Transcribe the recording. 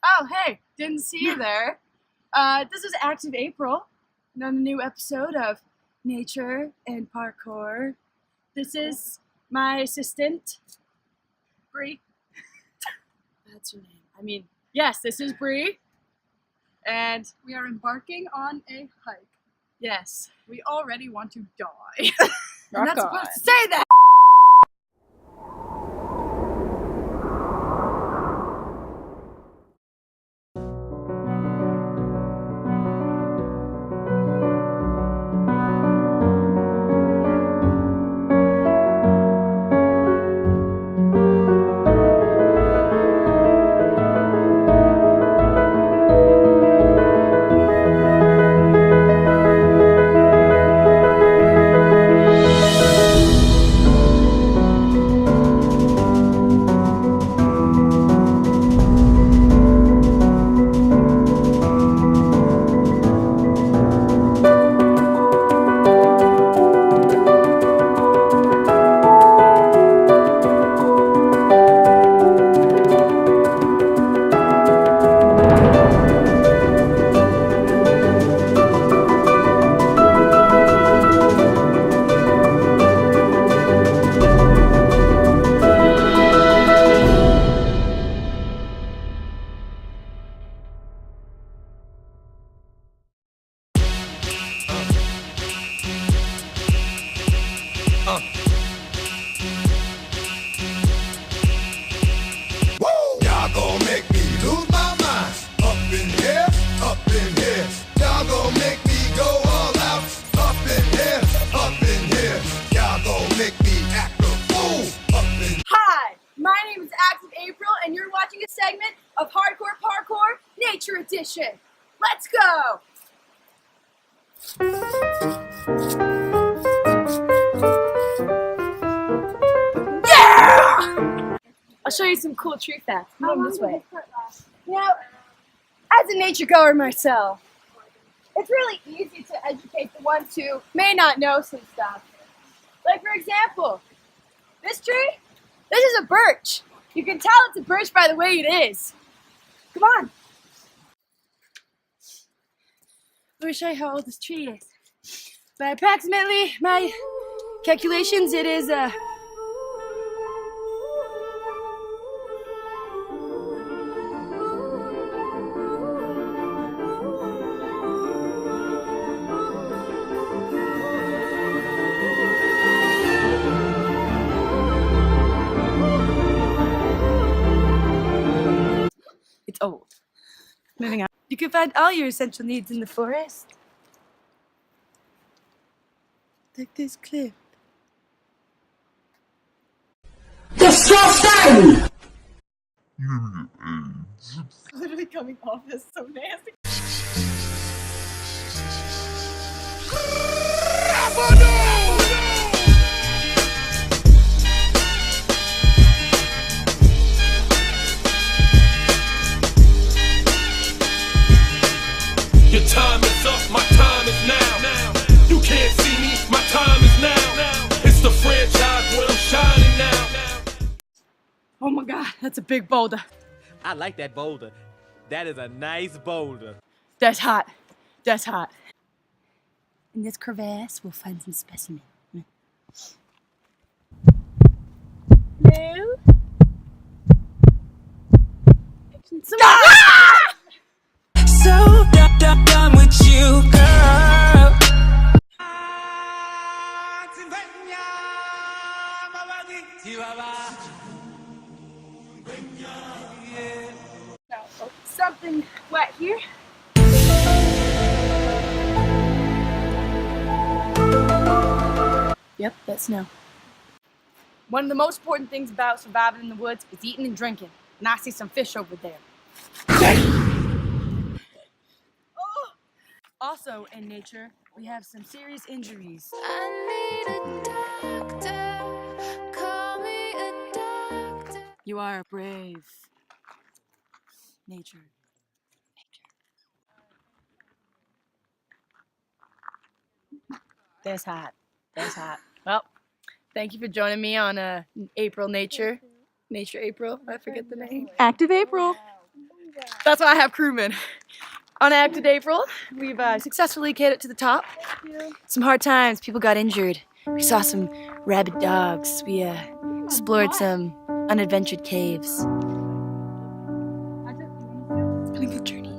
Oh, hey, didn't see you there. This is Active April, another new episode of Nature and Parkour. This is my assistant, Bree. That's her name. I mean, yes, this is Bree. And we are embarking on a hike. yes, We already want to die. I'm not supposed to say that. Y'all gon' make me lose my mind. Up in here, up in here. Y'all gon' make me go all out. Up in here, up in here. Y'all gon' make me act a fool. Up in Hi, my name is Active April, and you're watching a segment of Hardcore Parkour Nature Edition. Let's go! Yeah! I'll show you some cool tree facts. Come this way. You know, as a nature goer myself, it's really easy to educate the ones who may not know some stuff. Like, for example, this tree, this is a birch. You can tell it's a birch by the way it is. Come on. Let me show you how old this tree is. By approximately my calculations, it is it's old. Moving on. You can find all your essential needs in the forest. Like this cliff. Disgusting! Literally coming off as so nasty. Your time is up, my time is now. You can't see me, my time is now. It's the franchise where I'm shining now. Oh my god, that's a big boulder. I like that boulder. That is a nice boulder. That's hot. That's hot. In this crevasse, we'll find some specimen. Hello? So done with you, girl. Something wet here. Yep, that's snow. One of the most important things about surviving in the woods is eating and drinking. And I see some fish over there. Oh! Also, in nature, we have some serious injuries. I need a doctor. Call me a doctor. You are a brave nature. That's hot. That's hot. Well, thank you for joining me on April Nature. Nature April. I forget the name. Active April. That's why I have crewmen. On Acted April, we've successfully made it to the top. Some hard times, people got injured. We saw some rabid dogs. We explored some unadventured caves. It's been a good journey.